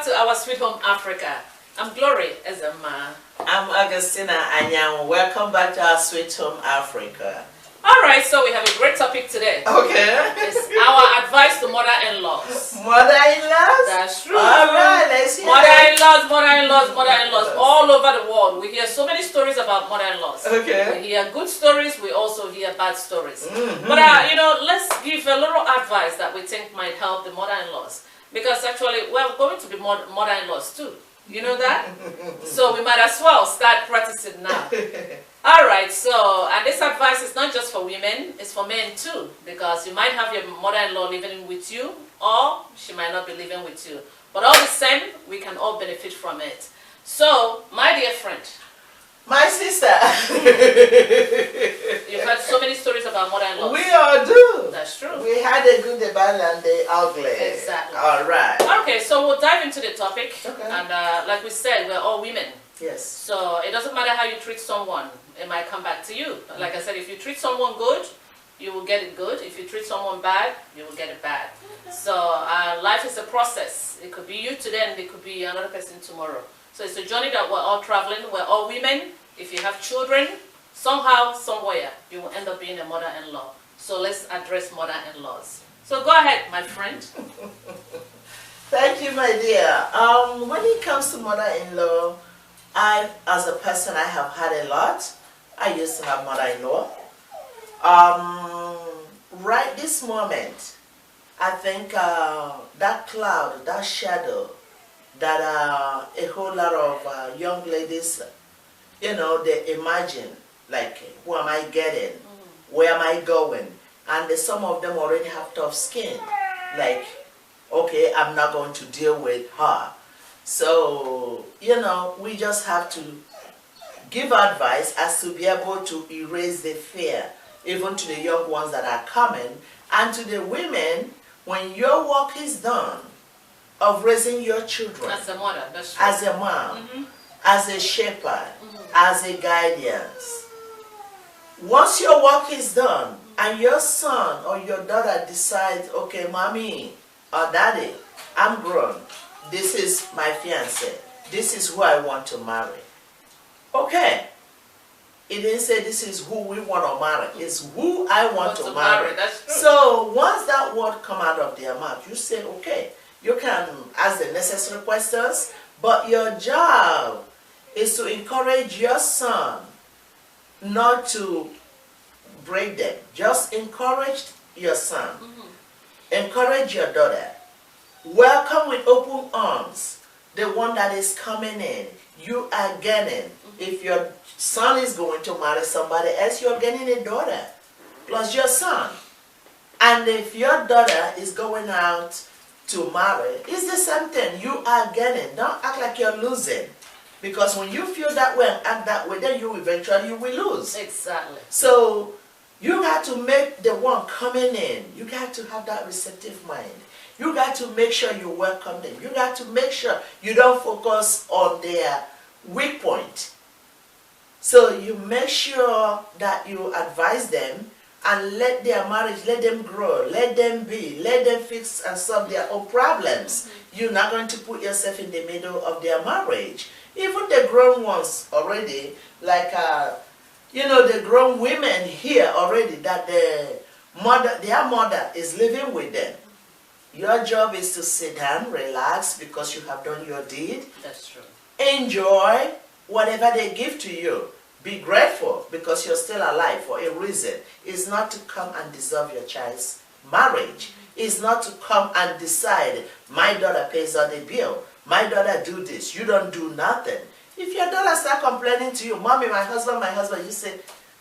to our Sweet Home Africa. I'm glorynezemma. I'm Augustina and welcome back to our Sweet Home Africa. Alright, so we have a great topic today. Okay. It's our advice to mother-in-laws. Mother-in-laws? That's true. Alright, let's hear Mother-in-laws, mother-in-laws, mother-in-laws. All over the world. We hear so many stories about mother-in-laws. Okay. We hear good stories, we also hear bad stories. Mm-hmm. But, let's give a little advice that we think might help the mother-in-laws. Because actually, we're going to be mother-in-laws too. You know that? So we might as well start practicing now. Alright, so, and this advice is not just for women, it's for men too. Because you might have your mother-in-law living with you, or she might not be living with you. But all the same, we can all benefit from it. So, my dear friend. My sister. You've heard so many stories about mother-in-laws. We all do. That's true. We had the good, the bad, and the ugly. Exactly. Alright. Okay, so we'll dive into the topic. Okay. And like we said, we're all women. Yes. So it doesn't matter how you treat someone, it might come back to you. Like I said, if you treat someone good, you will get it good. If you treat someone bad, you will get it bad. So life is a process. It could be you today and it could be another person tomorrow. So it's a journey that we're all traveling. We're all women. If you have children, somehow, somewhere, you will end up being a mother-in-law. So let's address mother-in-laws. So go ahead, my friend. Thank you, my dear. When it comes to mother-in-law, as a person, I have had a lot. I used to have mother-in-law. Right this moment, I think that cloud, that shadow, that a whole lot of young ladies, they imagine, like, who am I getting? Where am I going? And some of them already have tough skin. Like, okay, I'm not going to deal with her. So, we just have to give advice as to be able to erase the fear, even to the young ones that are coming, and to the women, when your work is done of raising your children. As a mother, that's true. As a mom, as a shepherd, as a guardians. Once your work is done, and your son or your daughter decides, okay, mommy or daddy, I'm grown. This is my fiancé. This is who I want to marry. Okay. It didn't say this is who we want to marry. It's who I want to marry. That's true. So once that word come out of their mouth, you say, okay, you can ask the necessary questions, but your job is to encourage your son not to break them. Just encourage your son. Encourage your daughter. Welcome with open arms the one that is coming in. You are getting. If your son is going to marry somebody else, you're getting a daughter plus your son. And if your daughter is going out to marry, it's the same thing. You are getting. Don't act like you're losing. Because when you feel that way and act that way, then you will lose. Exactly. So you got to make the one coming in. You got to have that receptive mind. You got to make sure you welcome them. You got to make sure you don't focus on their weak point. So you make sure that you advise them and let their marriage, let them grow, let them be, let them fix and solve their own problems. You're not going to put yourself in the middle of their marriage. Even the grown ones already, like, the grown women here already, that their mother is living with them. Your job is to sit down, relax, because you have done your deed. That's true. Enjoy whatever they give to you. Be grateful because you're still alive for a reason. It's not to come and dissolve your child's marriage. It's not to come and decide, my daughter pays all the bill. My daughter do this. You don't do nothing. If your daughter start complaining to you, mommy, my husband, you say,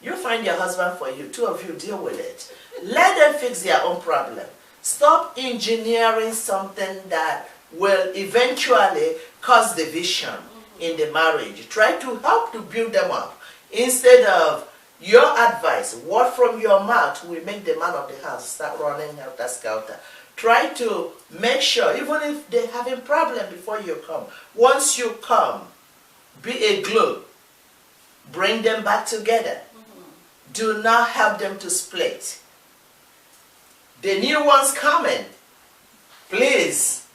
you find your husband for you. Two of you deal with it. Let them fix their own problem. Stop engineering something that will eventually cause division in the marriage. Try to help to build them up. Instead of your advice, word from your mouth will make the man of the house start running helter-skelter. Try to make sure, even if they're having problem before you come, once you come, be a glue. Bring them back together. Do not help them to split. The new ones coming, please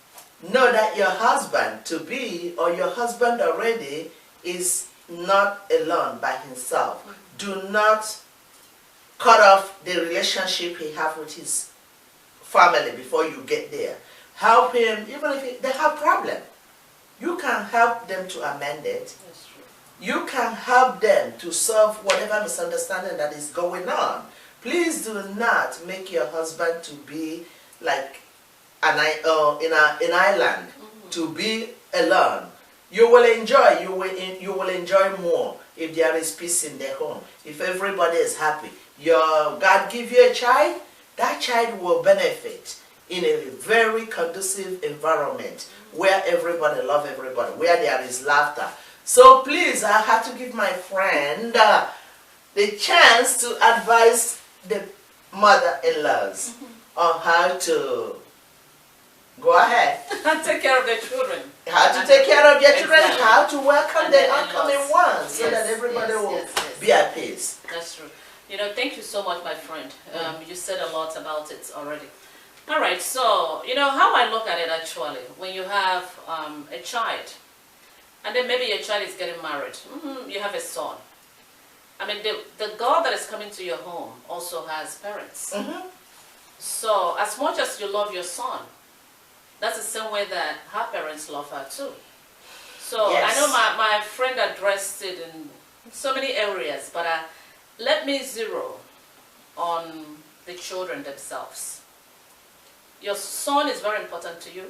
know that your husband to be or your husband already is not alone by himself. Do not cut off the relationship he has with his family before you get there. Help him, even if they have problem. You can help them to amend it. That's true. You can help them to solve whatever misunderstanding that is going on. Please do not make your husband to be like an island, to be alone. You will enjoy. You will enjoy more if there is peace in the home. If everybody is happy. God give you a child. That child will benefit in a very conducive environment where everybody loves everybody, where there is laughter. So please, I have to give my friend the chance to advise the mother-in-laws on how to go ahead. Take care of their children. How to take care of your children, Exactly. how to welcome And the their oncoming in-laws. ones so Yes, that everybody yes, will yes. be at peace. That's true. You know, thank you so much, my friend. You said a lot about it already. All right, so, you know, how I look at it actually, when you have a child, and then maybe your child is getting married, you have a son. I mean, the girl that is coming to your home also has parents. So, as much as you love your son, that's the same way that her parents love her too. So, Yes. I know my friend addressed it in so many areas, but let me zero on the children themselves. Your son is very important to you.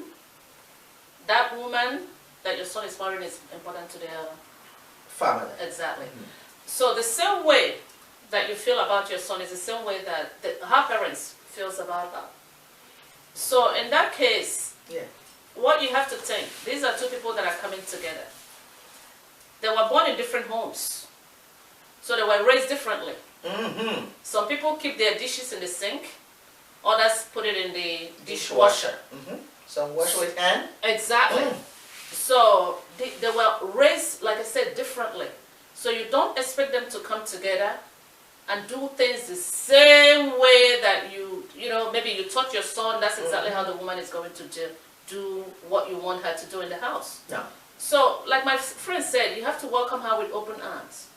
That woman that your son is marrying is important to their Family. exactly. So the same way that you feel about your son is the same way that her parents feels about her. So in that case, Yeah. what you have to think, these are two people that are coming together. They were born in different homes. So they were raised differently. Some people keep their dishes in the sink, others put it in the dishwasher. Some wash with hand. Exactly. So they were raised, like I said, differently. So you don't expect them to come together and do things the same way that you know, maybe you taught your son, that's exactly how the woman is going to do what you want her to do in the house. No. So, like my friend said, you have to welcome her with open arms.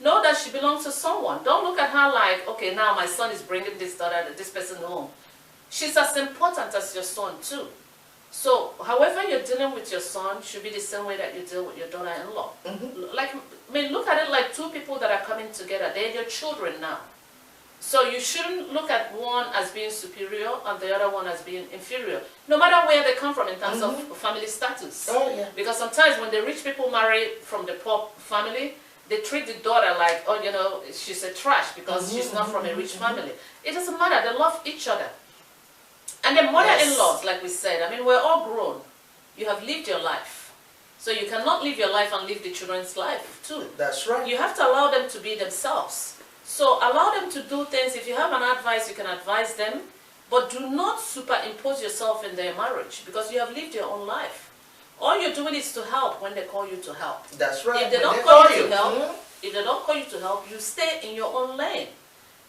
Know that she belongs to someone. Don't look at her like, okay, now my son is bringing this person home. She's as important as your son too. So, however you're dealing with your son should be the same way that you deal with your daughter-in-law. Like, I mean, look at it like two people that are coming together. They're your children now. So you shouldn't look at one as being superior and the other one as being inferior, no matter where they come from in terms of family status. Oh, yeah. Because sometimes when the rich people marry from the poor family, they treat the daughter like, oh, you know, she's a trash because she's not from a rich family. It doesn't matter. They love each other. And the mother-in-laws, like we said, I mean, we're all grown. You have lived your life. So you cannot live your life and live the children's life too. That's right. You have to allow them to be themselves. So allow them to do things. If you have an advice, you can advise them. But do not superimpose yourself in their marriage because you have lived your own life. All you're doing is to help when they call you to help. That's right. If they When don't they call call you to help, if they don't call you to help, you stay in your own lane.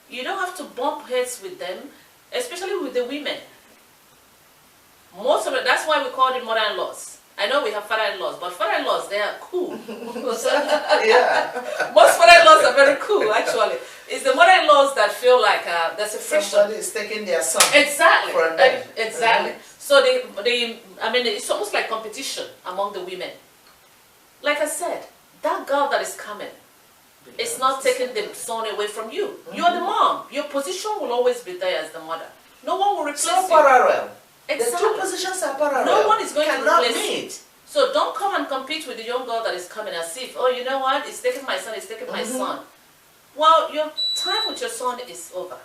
You don't have to bump heads with them, especially with the women. Most of it, that's why we call it mother-in-laws. I know we have father-in-laws, but father-in-laws, they are cool. Yeah. Most father-in-laws are very cool, actually. It's the mother-in-laws that feel like there's a friction. Somebody is taking their son. Exactly. From them. Exactly. So I mean, it's almost like competition among the women. Like I said, that girl that is coming, it's not taking the son away from you. You're the mom. Your position will always be there as the mother. No one will replace So you. parallel. Exactly. The two positions are parallel. No one is going to Cannot replace you. meet. So don't come and compete with the young girl that is coming as if, oh, you know what, it's taking my son, it's taking my son. Well, your time with your son is over.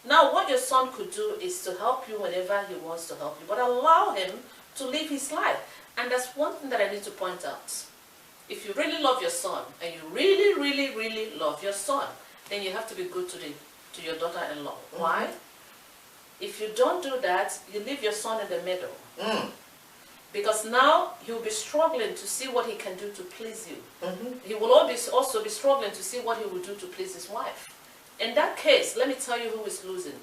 Now, what your son could do is to help you whenever he wants to help you, but allow him to live his life. And that's one thing that I need to point out. If you really love your son, and you really, really, really love your son, then you have to be good to your daughter-in-law. Why? If you don't do that, you leave your son in the middle. Because now he will be struggling to see what he can do to please you. He will also be struggling to see what he will do to please his wife. In that case, let me tell you who is losing.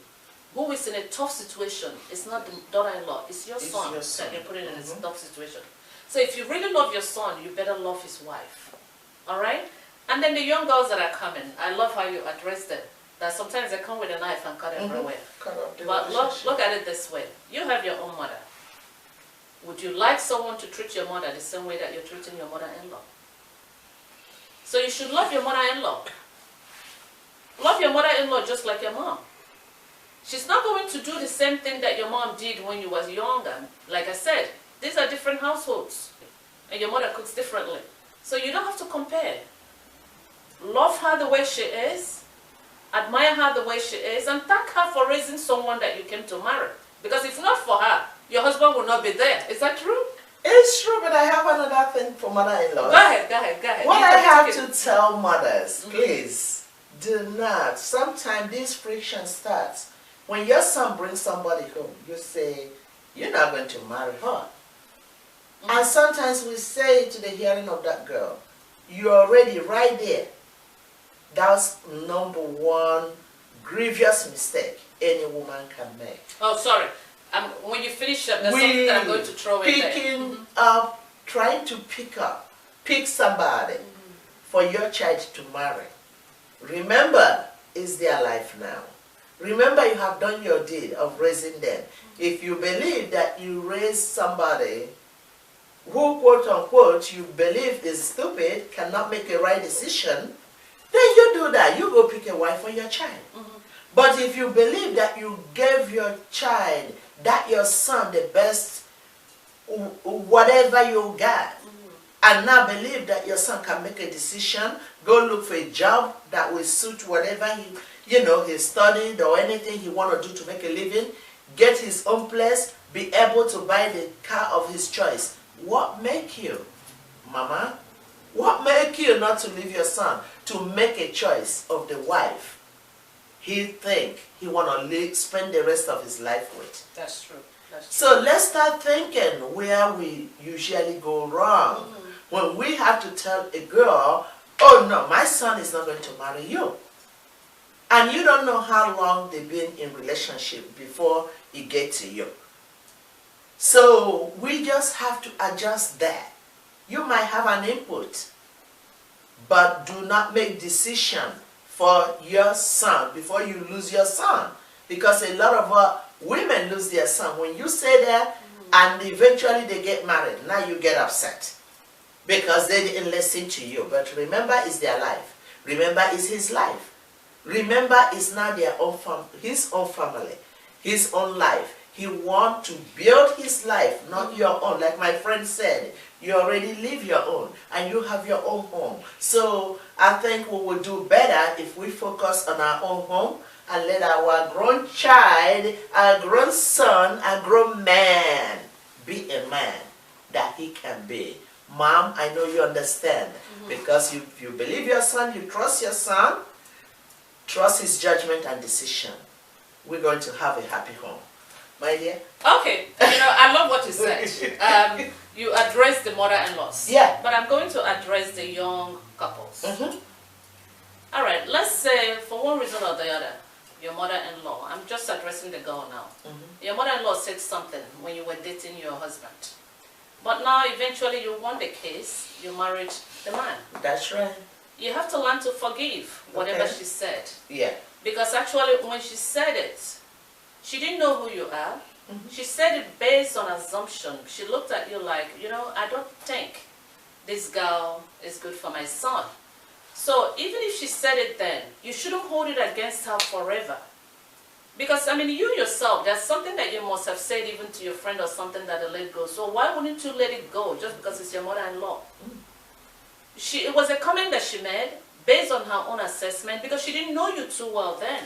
who is in a tough situation, it's not the daughter-in-law, it's your son that you're putting in a tough situation. So if you really love your son, you better love his wife. All right? And then the young girls that are coming, I love how you address them. That sometimes they come with a knife and cut everywhere. But look at it this way. You have your own mother. Would you like someone to treat your mother the same way that you're treating your mother-in-law? So you should love your mother-in-law. Love your mother-in-law just like your mom. She's not going to do the same thing that your mom did when you was younger. Like I said, these are different households. And your mother cooks differently. So you don't have to compare. Love her the way she is. Admire her the way she is. And thank her for raising someone that you came to marry. Because if not for her, your husband will not be there. Is that true? It's true, but I have another thing for mother-in-law. Go ahead. What I have to tell mothers, please, do not. Sometimes this friction starts. When your son brings somebody home, you say, you're not going to marry her. And sometimes we say to the hearing of that girl, you're already right there. That's number one grievous mistake any woman can make. Oh, sorry. When you finish up, there's something that I'm going to throw in there. Picking up, trying to pick somebody for your child to marry. Remember, it's their life now. Remember, you have done your deed of raising them. If you believe that you raise somebody who, quote unquote, you believe is stupid, cannot make a right decision, then you do that. You go pick a wife for your child. But if you believe that you gave your child, that your son, the best, whatever you got, and now believe that your son can make a decision, go look for a job that will suit whatever he studied or anything he want to do to make a living, get his own place, be able to buy the car of his choice. What make you, mama? What make you not to leave your son to make a choice of the wife he think he want to spend the rest of his life with? That's true. So let's start thinking where we usually go wrong. When we have to tell a girl, oh no, my son is not going to marry you. And you don't know how long they've been in relationship before he gets to you. So we just have to adjust that. You might have an input, but do not make decision for your son before you lose your son. Because a lot of women lose their son. When you say that and eventually they get married, now you get upset. Because they didn't listen to you. But remember, it's their life. Remember, it's his life. Remember, it's not his own family, his own life. He wants to build his life, not your own. Like my friend said, you already live your own, and you have your own home. So I think we will do better if we focus on our own home and let our grown child, our grown son, our grown man be a man that he can be. Mom, I know you understand. Because you believe your son, you trust your son, trust his judgment and decision. We're going to have a happy home. My dear? Okay. I love what you said. You address the mother-in-laws. Yeah. But I'm going to address the young couples. All right. Let's say, for one reason or the other, your mother-in-law, I'm just addressing the girl now. Your mother-in-law said something when you were dating your husband. But now, eventually, you won the case. You married the man. That's right. You have to learn to forgive whatever she said. Yeah. Because actually, when she said it, she didn't know who you are. She said it based on assumption. She looked at you like, I don't think this girl is good for my son. So even if she said it then, you shouldn't hold it against her forever. Because, you yourself, there's something that you must have said even to your friend or something that you let go. So why wouldn't you let it go just because it's your mother-in-law? It was a comment that she made based on her own assessment because she didn't know you too well then.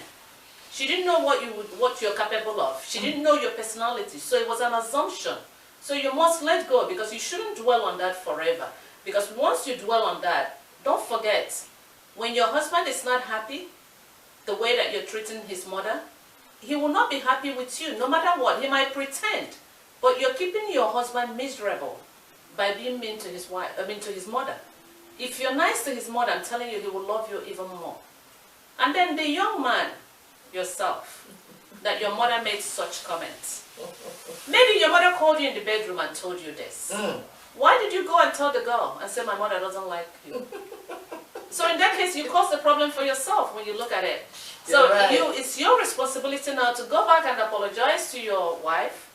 She didn't know what you're capable of. She didn't know your personality. So it was an assumption. So you must let go because you shouldn't dwell on that forever. Because once you dwell on that, don't forget, when your husband is not happy, the way that you're treating his mother, he will not be happy with you, no matter what. He might pretend, but you're keeping your husband miserable by being mean to his wife. To his mother. If you're nice to his mother, I'm telling you, he will love you even more. And then the young man, yourself, that your mother made such comments? Maybe your mother called you in the bedroom and told you this. Why did you go and tell the girl and say, my mother doesn't like you? So in that case, you caused the problem for yourself when you look at it. So it's your responsibility now to go back and apologize to your wife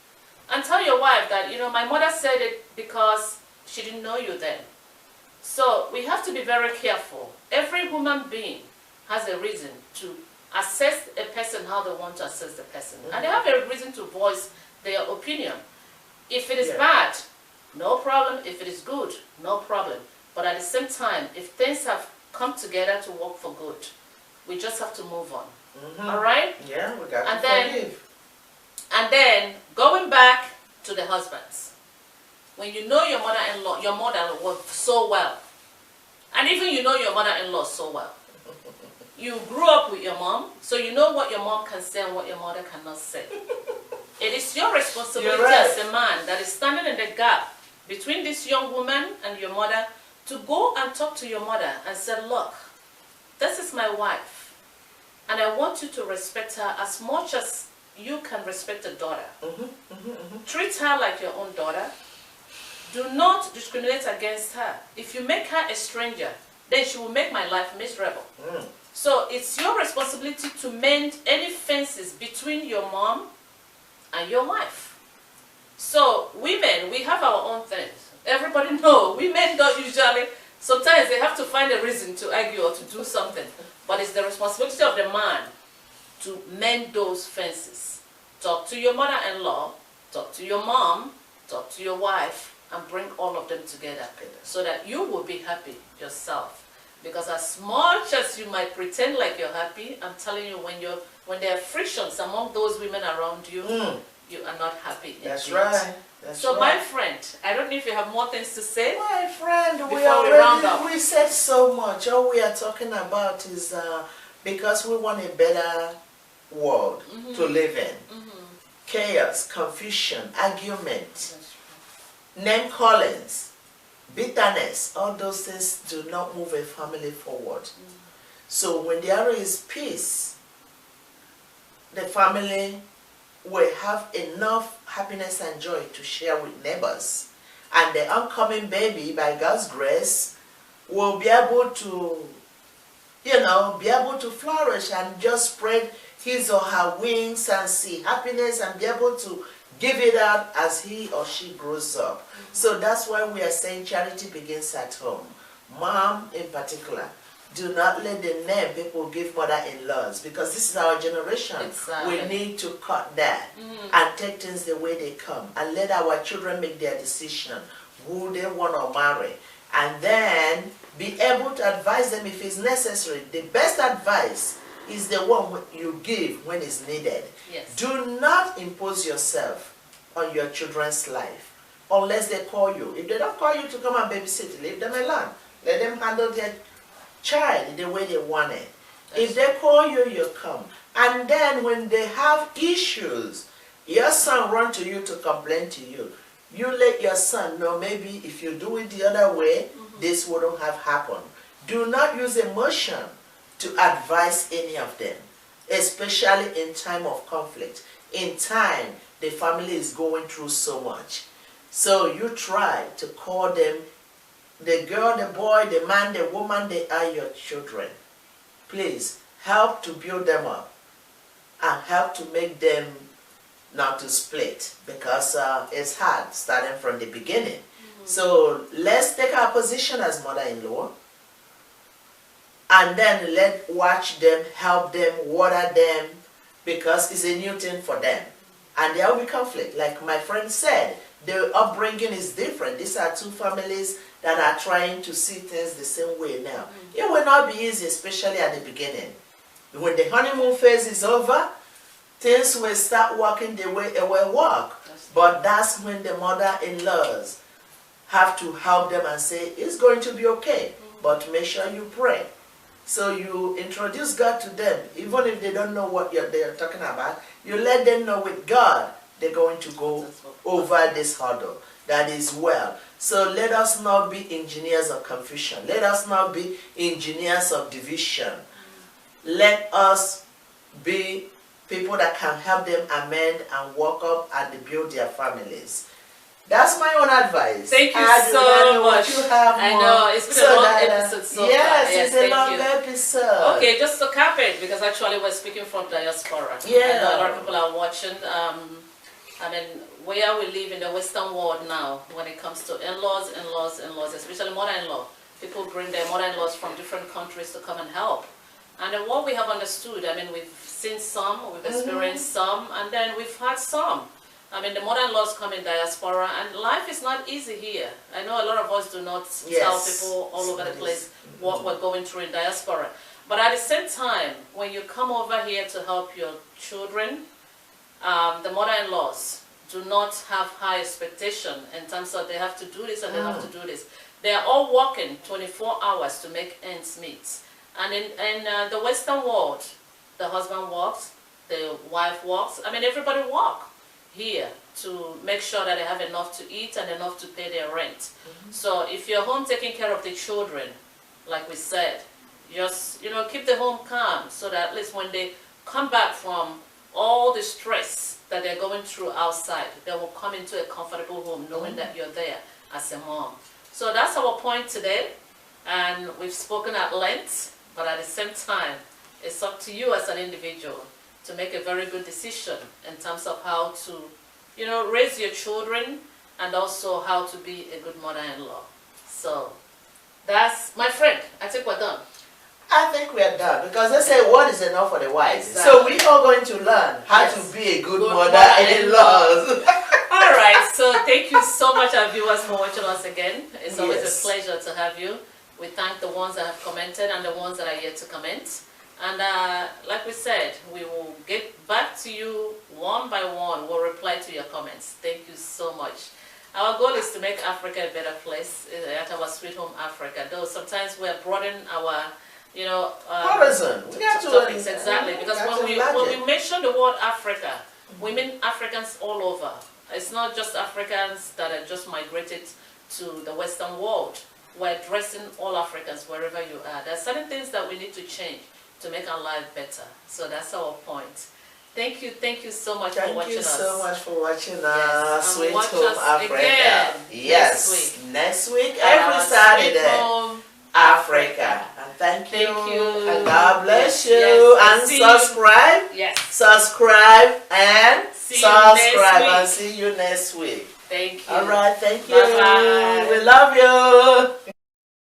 and tell your wife that, you know, my mother said it because she didn't know you then. So we have to be very careful. Every human being has a reason to assess a person how they want to assess the person. And they have a reason to voice their opinion. If it is bad, no problem. If it is good, no problem. But at the same time, if things have come together to work for good, we just have to move on. All right? Yeah, we got to forgive. And then going back to the husbands. When you know your mother-in-law, your mother so well, and even you know your mother-in-law so well, you grew up with your mom, so you know what your mom can say and what your mother cannot say. It is your responsibility as a man that is standing in the gap between this young woman and your mother to go and talk to your mother and say, look, this is my wife, and I want you to respect her as much as you can respect a daughter. Treat her like your own daughter. Do not discriminate against her. If you make her a stranger, then she will make my life miserable. So it's your responsibility to mend any fences between your mom and your wife. So women, we have our own things. Everybody knows women don't usually, sometimes they have to find a reason to argue or to do something. But it's the responsibility of the man to mend those fences. Talk to your mother-in-law, talk to your mom, talk to your wife, and bring all of them together so that you will be happy yourself. Because as much as you might pretend like you're happy, I'm telling you, when there are frictions among those women around you, you are not happy. That's right. So my friend, I don't know if you have more things to say. My friend, we said so much. All we are talking about is because we want a better world to live in. Chaos, confusion, argument, name callings, bitterness, all those things do not move a family forward. So when there is peace, the family will have enough happiness and joy to share with neighbors. And the oncoming baby, by God's grace, will be able to, you know, be able to flourish and just spread his or her wings and see happiness and be able to give it out as he or she grows up. So that's why we are saying charity begins at home. Mom in particular, do not let the name people give mother-in-laws, because this is our generation. We need to cut that and take things the way they come and let our children make their decision who they want to marry, and then be able to advise them if it's necessary. The best advice is the one you give when it's needed. Do not impose yourself on your children's life unless they call you. If they don't call you to come and babysit, leave them alone. Let them handle their child the way they want it. If they call you, you come. And then when they have issues, your son run to you to complain to you. You let your son know, maybe if you do it the other way, this wouldn't have happened. Do not use emotion to advise any of them, especially in time of conflict. In time, the family is going through so much. So you try to call them, the girl, the boy, the man, the woman, they are your children. Please help to build them up and help to make them not to split, because it's hard starting from the beginning. So let's take our position as mother-in-law and then watch them, help them, water them, because it's a new thing for them. And there will be conflict. Like my friend said, their upbringing is different. These are two families that are trying to see things the same way now. It will not be easy, especially at the beginning. When the honeymoon phase is over, things will start working the way it will work. But that's when the mother-in-laws have to help them and say, it's going to be okay, but make sure you pray. So you introduce God to them, even if they don't know what they are talking about. You let them know with God, they're going to go over this hurdle. That is well. So let us not be engineers of confusion. Let us not be engineers of division. Let us be people that can help them amend and work up and build their families. That's my own advice. Thank you so much. You have I more, know, it's been a long episode so far. Yes, it's a long you. episode. Okay, just to cap it, because actually we're speaking from diaspora. Yeah. I know a lot of people are watching. I mean, where we live in the Western world now, when it comes to in-laws, especially mother-in-law. People bring their mother-in-laws from different countries to come and help. And then what we have understood, I mean, we've seen some, we've experienced some, and then we've had some. I mean, the mother-in-laws come in diaspora, and life is not easy here. I know a lot of us do not tell people all over the place what we're going through in diaspora. But at the same time, when you come over here to help your children, the mother-in-laws do not have high expectation in terms of they have to do this and they have to do this. They are all working 24 hours to make ends meet. And in the Western world, the husband works, the wife works. I mean, everybody works here to make sure that they have enough to eat and enough to pay their rent. So if you're home taking care of the children, like we said, just, you know, keep the home calm so that at least when they come back from all the stress that they're going through outside, they will come into a comfortable home knowing that you're there as a mom. So that's our point today, and we've spoken at length, but at the same time, it's up to you as an individual to make a very good decision in terms of how to, you know, raise your children and also how to be a good mother-in-law. So that's, my friend, I think we're done. I think we are done, because they say one is enough for the wise. Exactly. So we are going to learn how to be a good mother-in-law. All right, so thank you so much, our viewers, for watching us again. It's always a pleasure to have you. We thank the ones that have commented and the ones that are yet to comment. And like we said, we will get back to you one by one. We'll reply to your comments. Thank you so much. Our goal is to make Africa a better place at our sweet home Africa. Though sometimes we're broadening our, you know, horizon. Topics, exactly. Because when we mention the word Africa, we mean Africans all over. It's not just Africans that are just migrated to the Western world. We're addressing all Africans wherever you are. There are certain things that we need to change to make our life better. So that's our point. Thank you so much for watching us. Thank you so much for watching us. Sweet watch Home us Africa. Again Yes, next week every Saturday. Africa. And thank you. And God bless you. And subscribe. Yes. Subscribe and subscribe. And See see you next week. Thank you. All right. Thank you. Bye-bye. We love you.